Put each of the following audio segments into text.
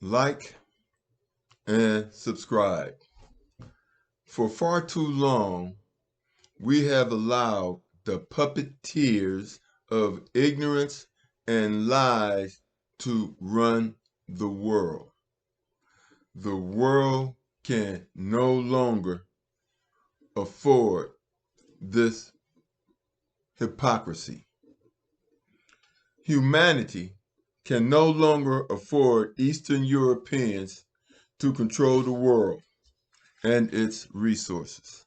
like, and subscribe. For far too long, we have allowed the puppeteers of ignorance and lies to run the world. The world can no longer afford this hypocrisy. Humanity can no longer afford Eastern Europeans to control the world and its resources.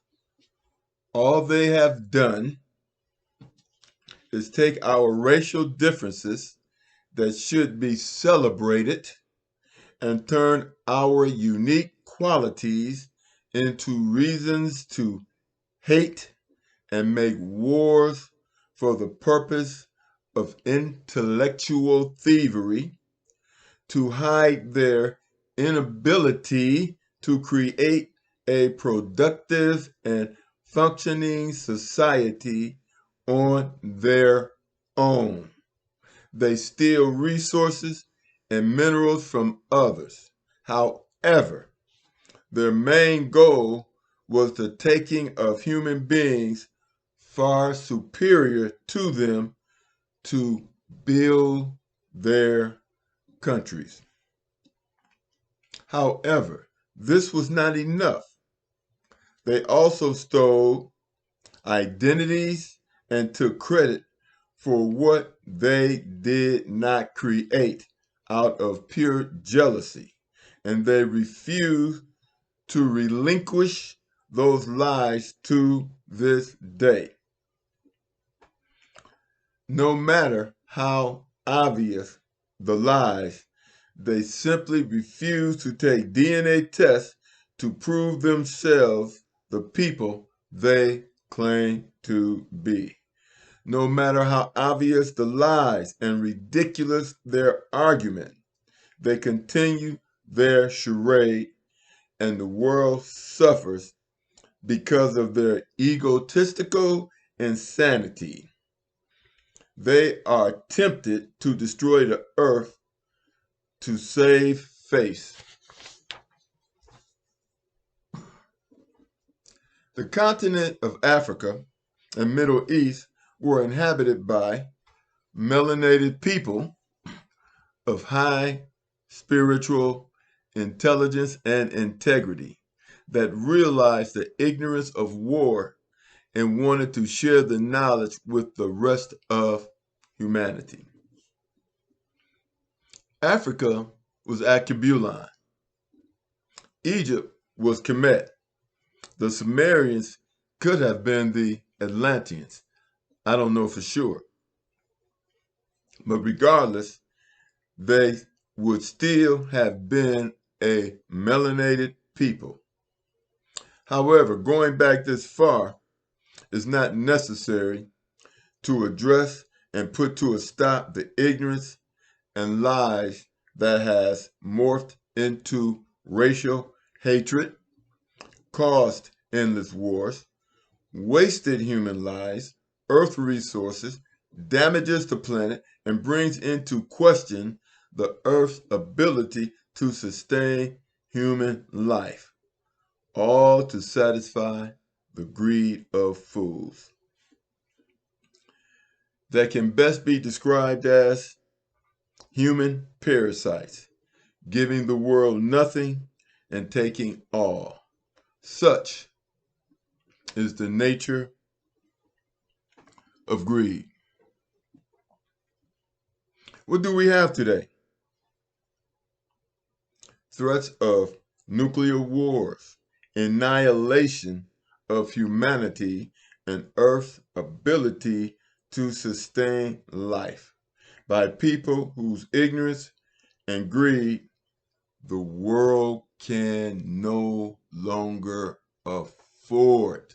All they have done is take our racial differences that should be celebrated and turn our unique qualities into reasons to hate and make wars for the purpose of intellectual thievery, to hide their inability to create a productive and functioning society on their own. They steal resources and minerals from others. However, their main goal was the taking of human beings far superior to them to build their countries. However, this was not enough. They also stole identities and took credit for what they did not create out of pure jealousy. And they refused to relinquish those lies to this day. No matter how obvious the lies, they simply refuse to take DNA tests to prove themselves the people they claim to be. No matter how obvious the lies and ridiculous their argument, they continue their charade, and the world suffers because of their egotistical insanity. They are tempted to destroy the earth to save face. The continent of Africa and Middle East were inhabited by melanated people of high spiritual intelligence and integrity that realized the ignorance of war and wanted to share the knowledge with the rest of humanity. Africa was Ashkelon. Egypt was Kemet. The Sumerians could have been the Atlanteans. I don't know for sure. But regardless, they would still have been a melanated people. However, going back this far is not necessary to address and put to a stop the ignorance and lies that has morphed into racial hatred, caused endless wars, wasted human lives, earth resources, damages the planet, and brings into question the earth's ability to sustain human life, all to satisfy the greed of fools. That can best be described as human parasites, giving the world nothing and taking all. Such is the nature of greed. What do we have today? Threats of nuclear wars, annihilation of humanity, and Earth's ability to sustain life by people whose ignorance and greed the world can no longer afford.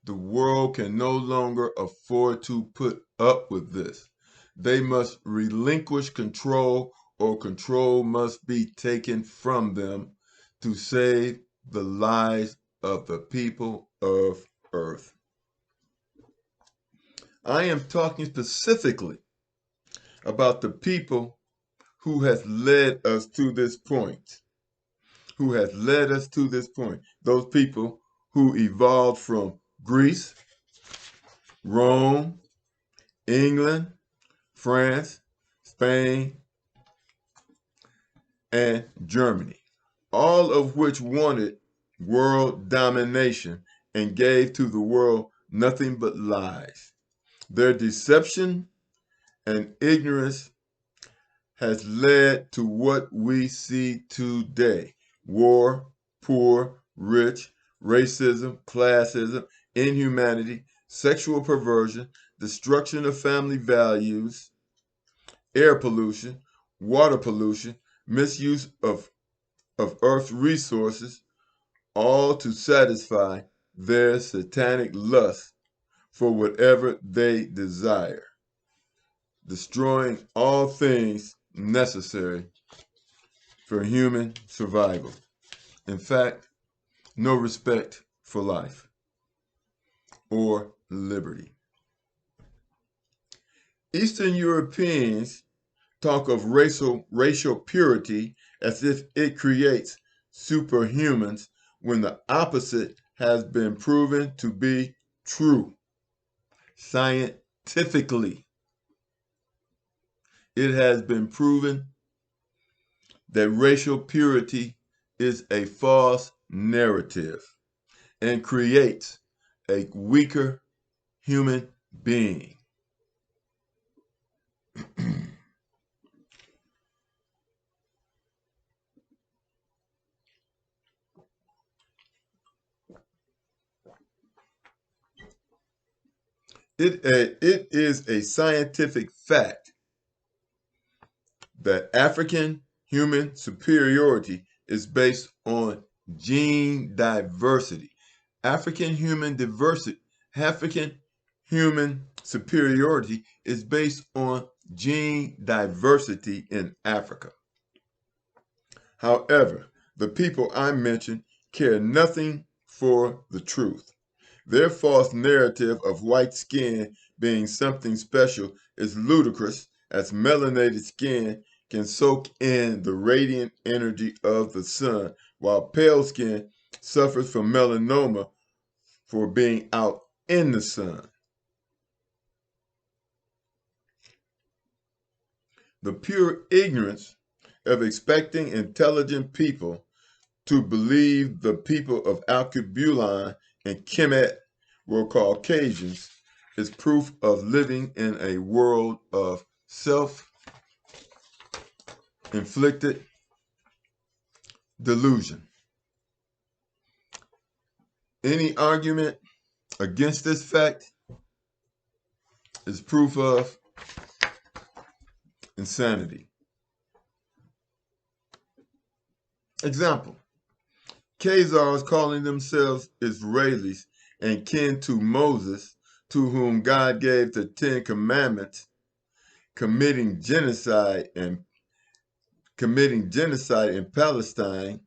The world can no longer afford to put up with this. They must relinquish control, or control must be taken from them to save the lives of the people of Earth. I am talking specifically about the people who has led us to this point. Who has led us to this point. Those people who evolved from Greece, Rome, England, France, Spain, and Germany, all of which wanted world domination and gave to the world nothing but lies. Their deception and ignorance has led to what we see today: war, poor, rich, racism, classism, inhumanity, sexual perversion, destruction of family values, air pollution, water pollution, misuse of Earth's resources, all to satisfy their satanic lust for whatever they desire, destroying all things necessary for human survival. In fact, no respect for life or liberty. Eastern Europeans talk of racial purity as if it creates superhumans when the opposite has been proven to be true. Scientifically, it has been proven that racial purity is a false narrative and creates a weaker human being. It is a scientific fact that African human superiority is based on gene diversity. African human superiority is based on gene diversity in Africa. However, the people I mentioned care nothing for the truth. Their false narrative of white skin being something special is ludicrous, as melanated skin can soak in the radiant energy of the sun, while pale skin suffers from melanoma for being out in the sun. The pure ignorance of expecting intelligent people to believe the people of Alkebulan and Kemet were Caucasians is proof of living in a world of self-inflicted delusion. Any argument against this fact is proof of insanity. Example: Khazars calling themselves Israelis and kin to Moses, to whom God gave the Ten Commandments, committing genocide in Palestine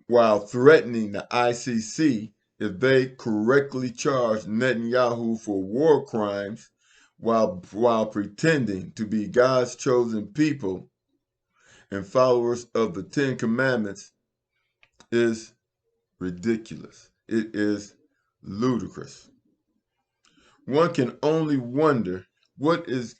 while threatening the ICC if they correctly charge Netanyahu for war crimes while pretending to be God's chosen people and followers of the Ten Commandments is ridiculous. It is ludicrous. One can only wonder what is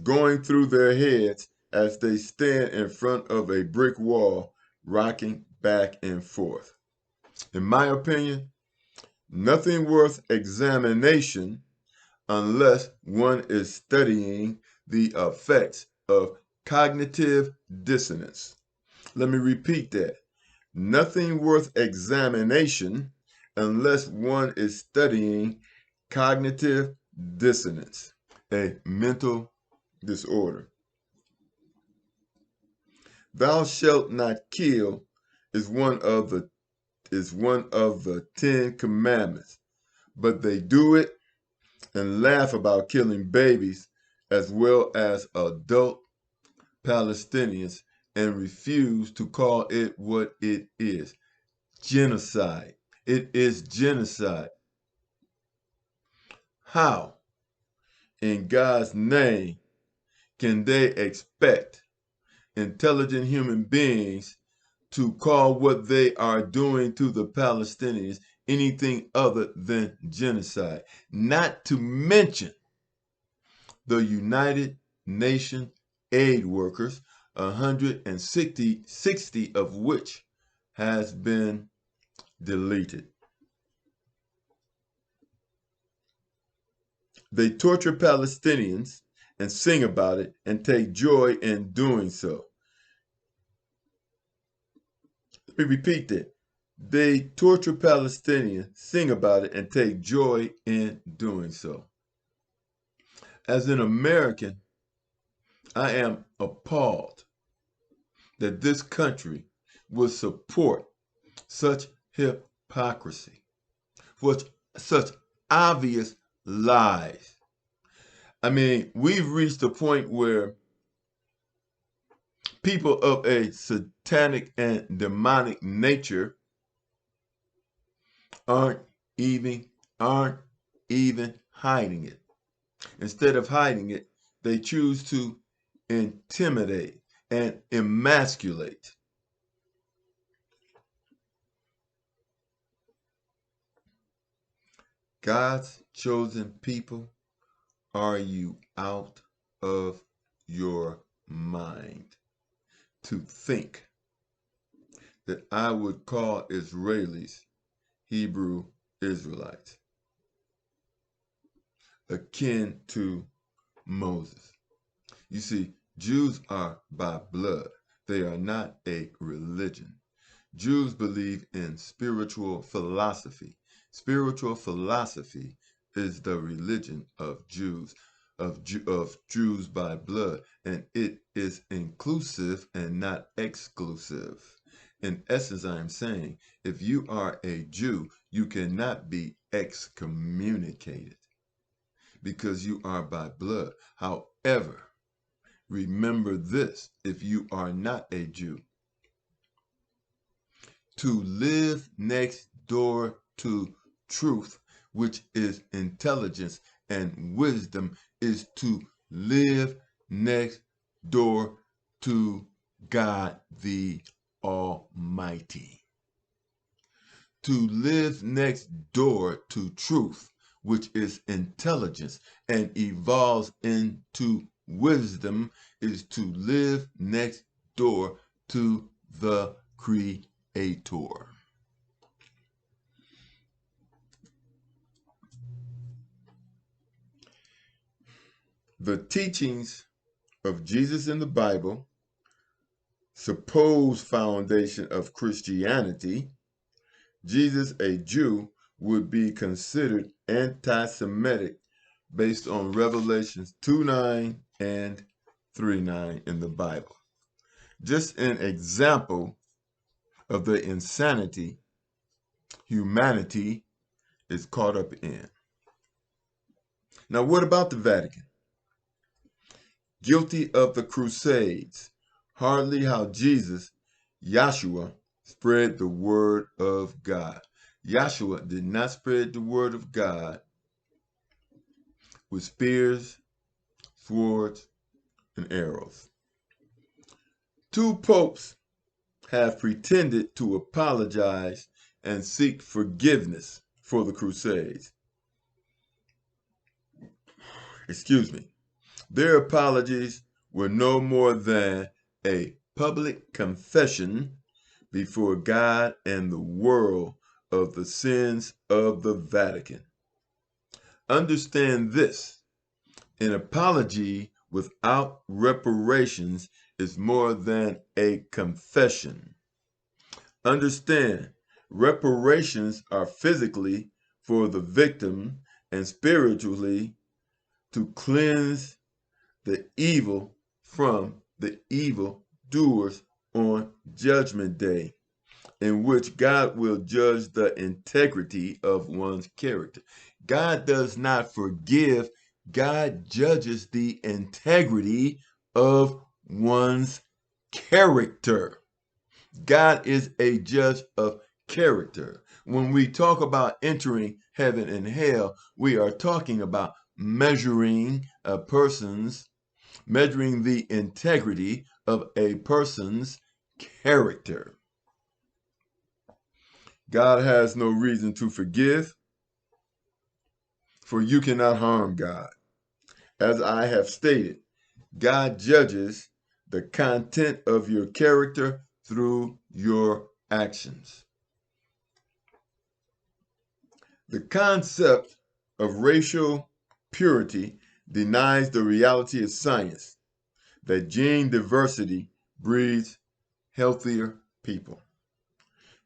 going through their heads as they stand in front of a brick wall, rocking back and forth. In my opinion, nothing worth examination unless one is studying the effects of cognitive dissonance. Let me repeat that. Nothing worth examination unless one is studying cognitive dissonance, a mental disorder. Thou shalt not kill is one of the 10 commandments, but they do it and laugh about killing babies as well as adult Palestinians and refuse to call it what it is: genocide. It is genocide. How, in God's name, can they expect intelligent human beings to call what they are doing to the Palestinians anything other than genocide? Not to mention the United Nations aid workers, 160 of which has been deleted. They torture Palestinians and sing about it and take joy in doing so. Let me repeat that. They torture Palestinians, sing about it, and take joy in doing so. As an American, I am appalled that this country would support such hypocrisy, such obvious lies. I mean, we've reached a point where people of a satanic and demonic nature aren't even hiding it. Instead of hiding it, they choose to intimidate and emasculate. God's chosen people, are you out of your mind to think that I would call Israelis Hebrew Israelites, akin to Moses? You see, Jews are by blood. They are not a religion. Jews believe in spiritual philosophy. Spiritual philosophy is the religion of Jews, of Jews by blood, and it is inclusive and not exclusive. In essence, I am saying, if you are a Jew, you cannot be excommunicated because you are by blood. However, remember this, if you are not a Jew, to live next door to truth, which is intelligence and wisdom, is to live next door to God the Almighty. To live next door to truth, which is intelligence and evolves into wisdom, is to live next door to the Creator. The teachings of Jesus in the Bible, supposed foundation of Christianity, Jesus, a Jew, would be considered anti-Semitic based on Revelations 2:9 and 3:9 in the Bible. Just an example of the insanity humanity is caught up in. Now, what about the Vatican? Guilty of the Crusades, hardly how Jesus, Yahshua, spread the word of God. Yahshua did not spread the word of God with spears, swords, and arrows. Two popes have pretended to apologize and seek forgiveness for the Crusades. Excuse me. Their apologies were no more than a public confession before God and the world of the sins of the Vatican. Understand this: an apology without reparations is more than a confession. Understand, reparations are physically for the victim and spiritually to cleanse the evil from the evil doers on Judgment Day, in which God will judge the integrity of one's character. God does not forgive, God judges the integrity of one's character. God is a judge of character. When we talk about entering heaven and hell, we are talking about measuring a person's measuring the integrity of a person's character. God has no reason to forgive, for you cannot harm God. As I have stated, God judges the content of your character through your actions. The concept of racial purity denies the reality of science, that gene diversity breeds healthier people.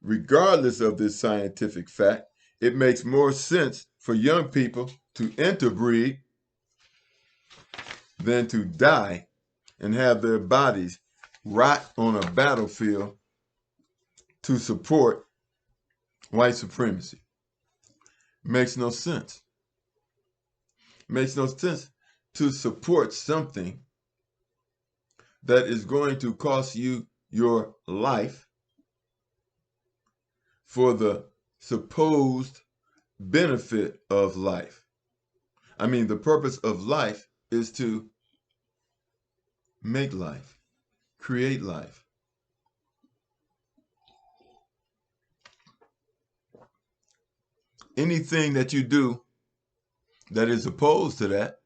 Regardless of this scientific fact, it makes more sense for young people to interbreed than to die and have their bodies rot on a battlefield to support white supremacy. Makes no sense. Makes no sense to support something that is going to cost you your life for the supposed benefit of life. I mean, the purpose of life is to make life, create life. Anything that you do that is opposed to that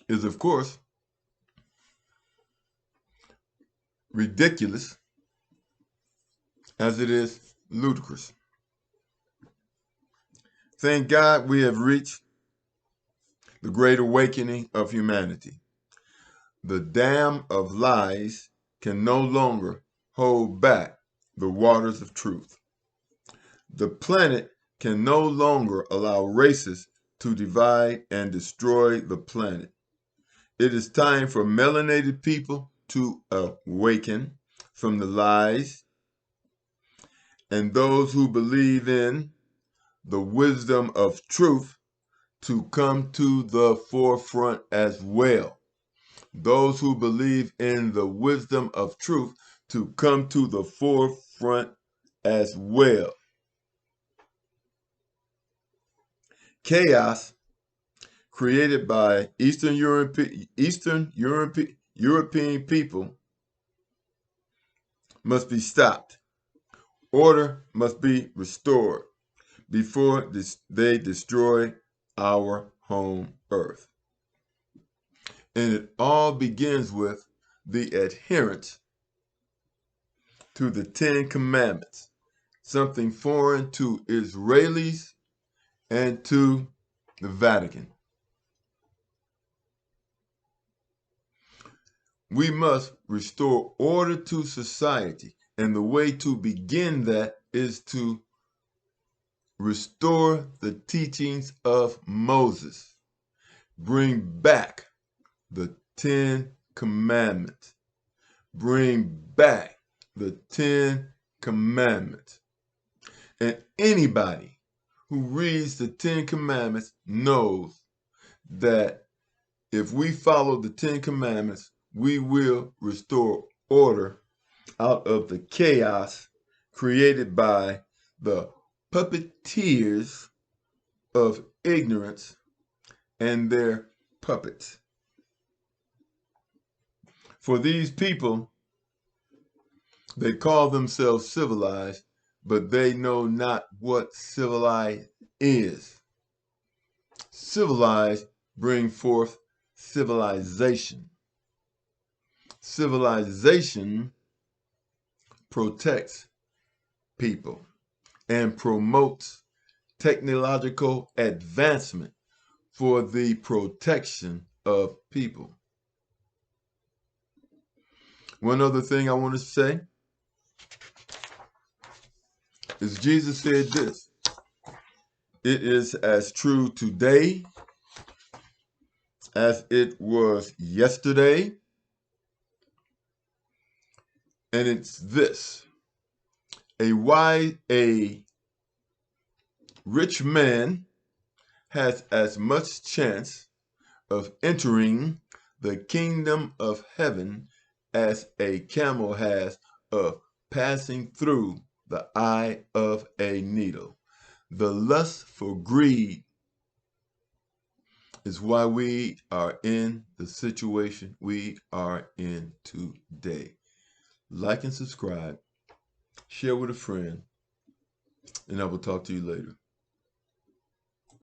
is, of course, ridiculous, as it is ludicrous. Thank God we have reached the great awakening of humanity. The dam of lies can no longer hold back the waters of truth. The planet can no longer allow races to divide and destroy the planet. It is time for melanated people to awaken from the lies, and those who believe in the wisdom of truth to come to the forefront as well. Those who believe in the wisdom of truth to come to the forefront as well. Chaos created by Eastern European people must be stopped. Order must be restored before they destroy our home earth. And it all begins with the adherence to the Ten Commandments, something foreign to Israelis and to the Vatican. We must restore order to society, and the way to begin that is to restore the teachings of Moses. Bring back the Ten Commandments. Bring back the Ten Commandments. And anybody who reads the Ten Commandments knows that if we follow the Ten Commandments, we will restore order out of the chaos created by the puppeteers of ignorance and their puppets. For these people, they call themselves civilized, but they know not what civilized is. Civilized bring forth civilization. Civilization protects people and promotes technological advancement for the protection of people. One other thing I want to say is Jesus said this: it is as true today as it was yesterday, and it's this: a rich man has as much chance of entering the kingdom of heaven as a camel has of passing through the eye of a needle. The lust for greed is why we are in the situation we are in today. Like and subscribe, share with a friend, and I will talk to you later.